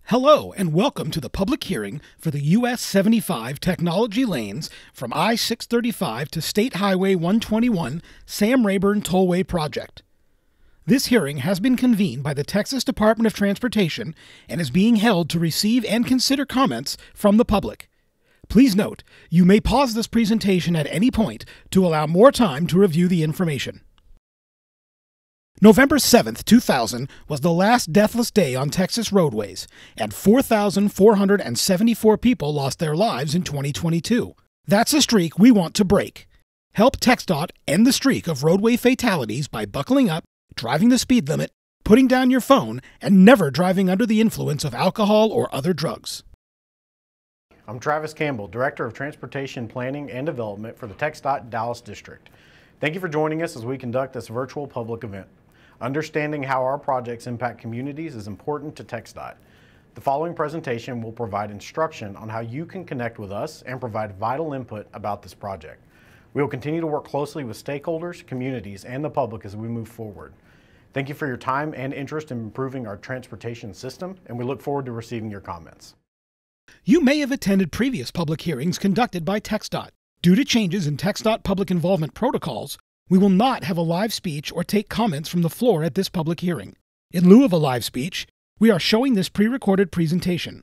Hello and welcome to the public hearing for the US 75 technology lanes from I-635 to State Highway 121 Sam Rayburn Tollway project. This hearing has been convened by the Texas Department of Transportation and is being held to receive and consider comments from the public. Please note, you may pause this presentation at any point to allow more time to review the information. November 7, 2000 was the last deathless day on Texas roadways, and 4,474 people lost their lives in 2022. That's a streak we want to break. Help TxDOT end the streak of roadway fatalities by buckling up, driving the speed limit, putting down your phone, and never driving under the influence of alcohol or other drugs. I'm Travis Campbell, Director of Transportation Planning and Development for the TxDOT Dallas District. Thank you for joining us as we conduct this virtual public event. Understanding how our projects impact communities is important to TxDOT. The following presentation will provide instruction on how you can connect with us and provide vital input about this project. We will continue to work closely with stakeholders, communities, and the public as we move forward. Thank you for your time and interest in improving our transportation system, and we look forward to receiving your comments. You may have attended previous public hearings conducted by TxDOT. Due to changes in TxDOT public involvement protocols, we will not have a live speech or take comments from the floor at this public hearing. In lieu of a live speech, we are showing this pre-recorded presentation.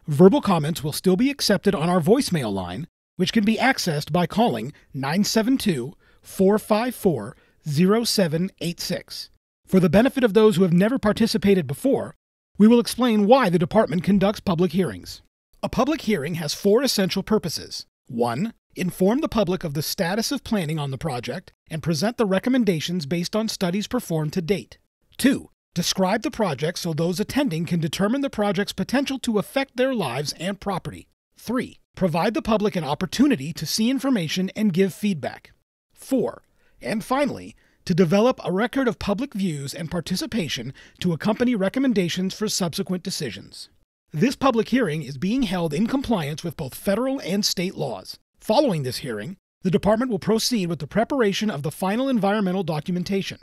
Verbal comments will still be accepted on our voicemail line, which can be accessed by calling 972-454-0786. For the benefit of those who have never participated before, we will explain why the department conducts public hearings. A public hearing has four essential purposes. 1. Inform the public of the status of planning on the project and present the recommendations based on studies performed to date. 2. Describe the project so those attending can determine the project's potential to affect their lives and property. 3. Provide the public an opportunity to see information and give feedback. 4. And finally, to develop a record of public views and participation to accompany recommendations for subsequent decisions. This public hearing is being held in compliance with both federal and state laws. Following this hearing, the department will proceed with the preparation of the final environmental documentation.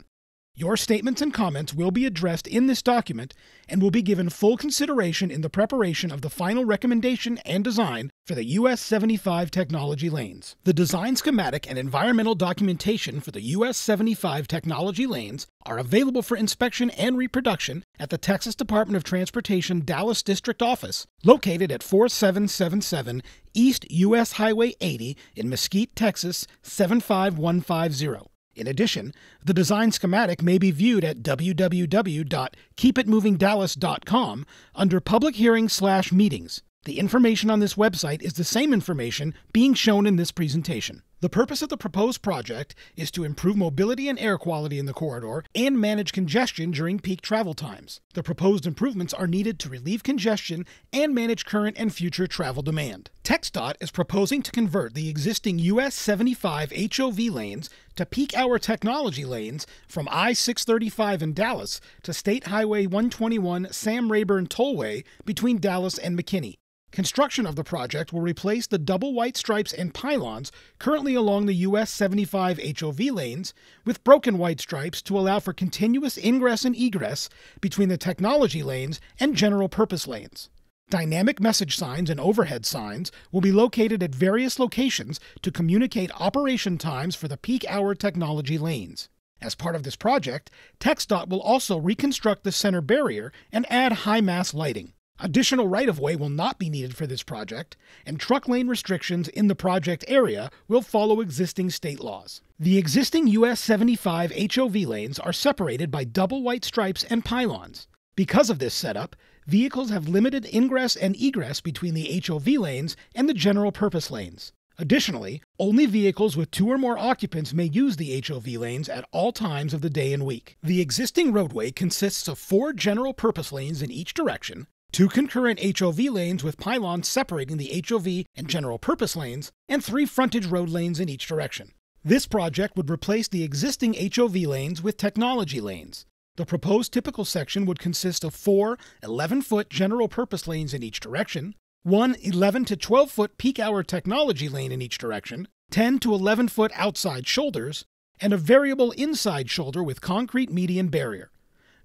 Your statements and comments will be addressed in this document and will be given full consideration in the preparation of the final recommendation and design for the US 75 technology lanes. The design schematic and environmental documentation for the US 75 technology lanes are available for inspection and reproduction at the Texas Department of Transportation Dallas District Office, located at 4777 East US Highway 80 in Mesquite, Texas 75150. In addition, the design schematic may be viewed at www.keepitmovingdallas.com under Public Hearings/Meetings. The information on this website is the same information being shown in this presentation. The purpose of the proposed project is to improve mobility and air quality in the corridor and manage congestion during peak travel times. The proposed improvements are needed to relieve congestion and manage current and future travel demand. TxDOT is proposing to convert the existing US 75 HOV lanes to peak hour technology lanes from I-635 in Dallas to State Highway 121 Sam Rayburn Tollway between Dallas and McKinney. Construction of the project will replace the double white stripes and pylons currently along the US 75 HOV lanes with broken white stripes to allow for continuous ingress and egress between the technology lanes and general purpose lanes. Dynamic message signs and overhead signs will be located at various locations to communicate operation times for the peak hour technology lanes. As part of this project, TxDOT will also reconstruct the center barrier and add high-mass lighting. Additional right-of-way will not be needed for this project, and truck lane restrictions in the project area will follow existing state laws. The existing US 75 HOV lanes are separated by double white stripes and pylons. Because of this setup, vehicles have limited ingress and egress between the HOV lanes and the general purpose lanes. Additionally, only vehicles with 2 or more occupants may use the HOV lanes at all times of the day and week. The existing roadway consists of 4 general purpose lanes in each direction, 2 concurrent HOV lanes with pylons separating the HOV and general purpose lanes, and 3 frontage road lanes in each direction. This project would replace the existing HOV lanes with technology lanes. The proposed typical section would consist of 4 11-foot general purpose lanes in each direction, 1 11 to 12-foot peak hour technology lane in each direction, 10 to 11-foot outside shoulders, and a variable inside shoulder with concrete median barrier.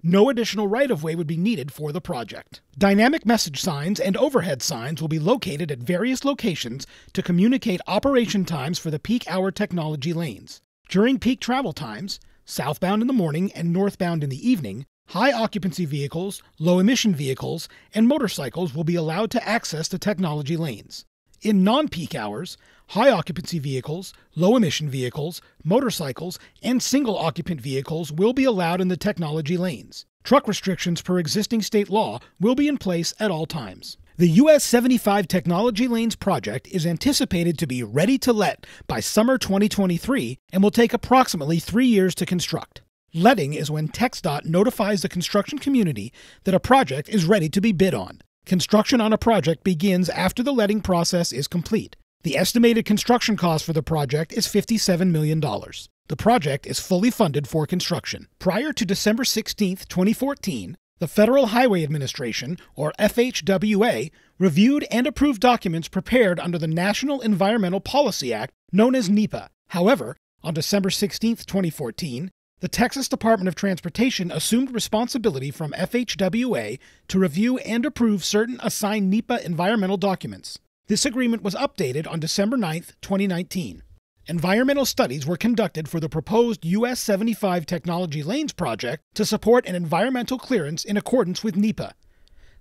No additional right-of-way would be needed for the project. Dynamic message signs and overhead signs will be located at various locations to communicate operation times for the peak hour technology lanes. During peak travel times, southbound in the morning and northbound in the evening, high-occupancy vehicles, low-emission vehicles, and motorcycles will be allowed to access the technology lanes. In non-peak hours, high-occupancy vehicles, low-emission vehicles, motorcycles, and single-occupant vehicles will be allowed in the technology lanes. Truck restrictions per existing state law will be in place at all times. The US 75 Technology Lanes project is anticipated to be ready to let by summer 2023 and will take approximately 3 years to construct. Letting is when TxDOT notifies the construction community that a project is ready to be bid on. Construction on a project begins after the letting process is complete. The estimated construction cost for the project is $57 million. The project is fully funded for construction. Prior to December 16, 2014, the Federal Highway Administration, or FHWA, reviewed and approved documents prepared under the National Environmental Policy Act, known as NEPA. However, on December 16, 2014, the Texas Department of Transportation assumed responsibility from FHWA to review and approve certain assigned NEPA environmental documents. This agreement was updated on December 9, 2019. Environmental studies were conducted for the proposed US 75 Technology Lanes project to support an environmental clearance in accordance with NEPA.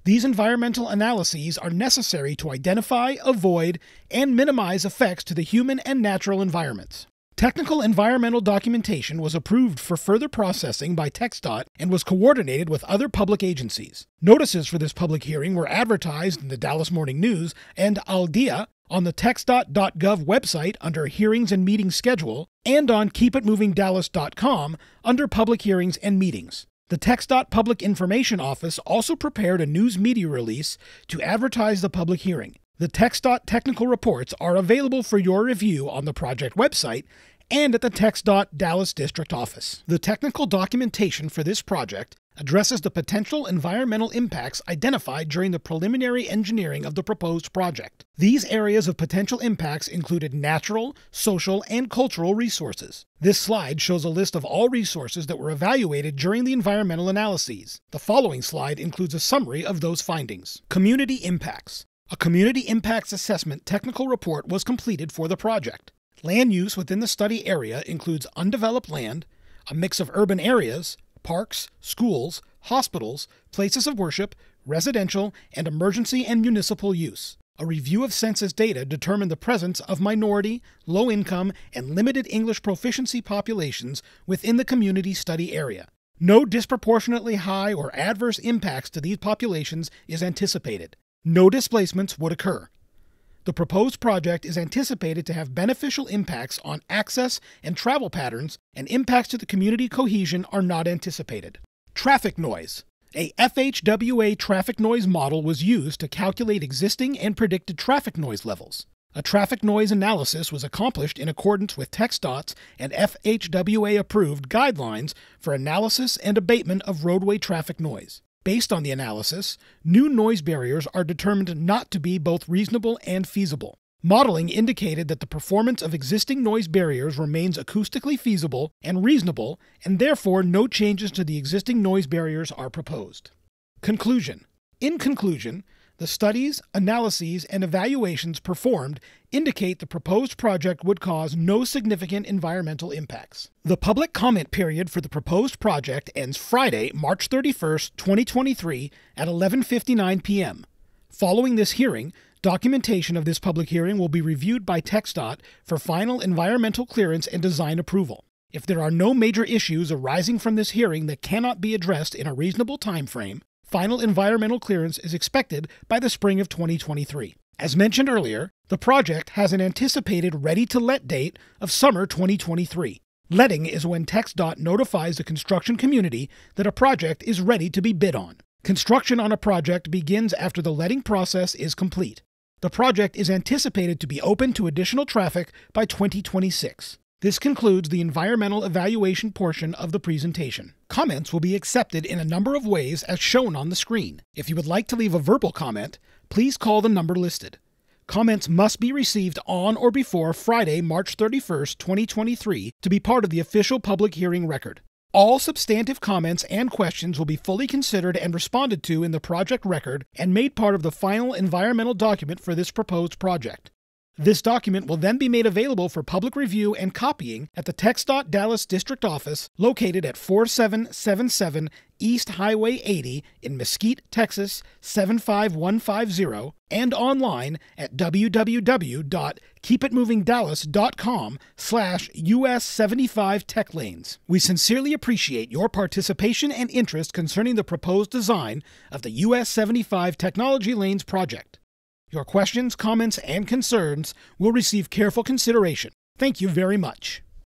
These environmental analyses are necessary to identify, avoid, and minimize effects to the human and natural environments. Technical environmental documentation was approved for further processing by TxDOT and was coordinated with other public agencies. Notices for this public hearing were advertised in the Dallas Morning News and Al Dia, on the TxDOT.gov website under Hearings and Meetings Schedule, and on KeepItMovingDallas.com under Public Hearings and Meetings. The TxDOT Public Information Office also prepared a news media release to advertise the public hearing. The TxDOT technical reports are available for your review on the project website and at the TxDOT Dallas District Office. The technical documentation for this project addresses the potential environmental impacts identified during the preliminary engineering of the proposed project. These areas of potential impacts included natural, social, and cultural resources. This slide shows a list of all resources that were evaluated during the environmental analyses. The following slide includes a summary of those findings. Community impacts. A community impacts assessment technical report was completed for the project. Land use within the study area includes undeveloped land, a mix of urban areas, parks, schools, hospitals, places of worship, residential, and emergency and municipal use. A review of census data determined the presence of minority, low-income, and limited English proficiency populations within the community study area. No disproportionately high or adverse impacts to these populations is anticipated. No displacements would occur. The proposed project is anticipated to have beneficial impacts on access and travel patterns, and impacts to the community cohesion are not anticipated. Traffic noise. A FHWA traffic noise model was used to calculate existing and predicted traffic noise levels. A traffic noise analysis was accomplished in accordance with TxDOT's and FHWA-approved guidelines for analysis and abatement of roadway traffic noise. Based on the analysis, new noise barriers are determined not to be both reasonable and feasible. Modeling indicated that the performance of existing noise barriers remains acoustically feasible and reasonable, and therefore no changes to the existing noise barriers are proposed. Conclusion. In conclusion, the studies, analyses, and evaluations performed indicate the proposed project would cause no significant environmental impacts. The public comment period for the proposed project ends Friday, March 31, 2023 at 11:59 p.m. Following this hearing, documentation of this public hearing will be reviewed by TxDOT for final environmental clearance and design approval. If there are no major issues arising from this hearing that cannot be addressed in a reasonable time frame, final environmental clearance is expected by the spring of 2023. As mentioned earlier, the project has an anticipated ready-to-let date of summer 2023. Letting is when TxDOT notifies the construction community that a project is ready to be bid on. Construction on a project begins after the letting process is complete. The project is anticipated to be open to additional traffic by 2026. This concludes the environmental evaluation portion of the presentation. Comments will be accepted in a number of ways as shown on the screen. If you would like to leave a verbal comment, please call the number listed. Comments must be received on or before Friday, March 31, 2023 to be part of the official public hearing record. All substantive comments and questions will be fully considered and responded to in the project record and made part of the final environmental document for this proposed project. This document will then be made available for public review and copying at the TxDOT Dallas District Office located at 4777 East Highway 80 in Mesquite, Texas 75150 and online at www.keepitmovingdallas.com/US75TechLanes. We sincerely appreciate your participation and interest concerning the proposed design of the US 75 Technology Lanes project. Your questions, comments, and concerns will receive careful consideration. Thank you very much.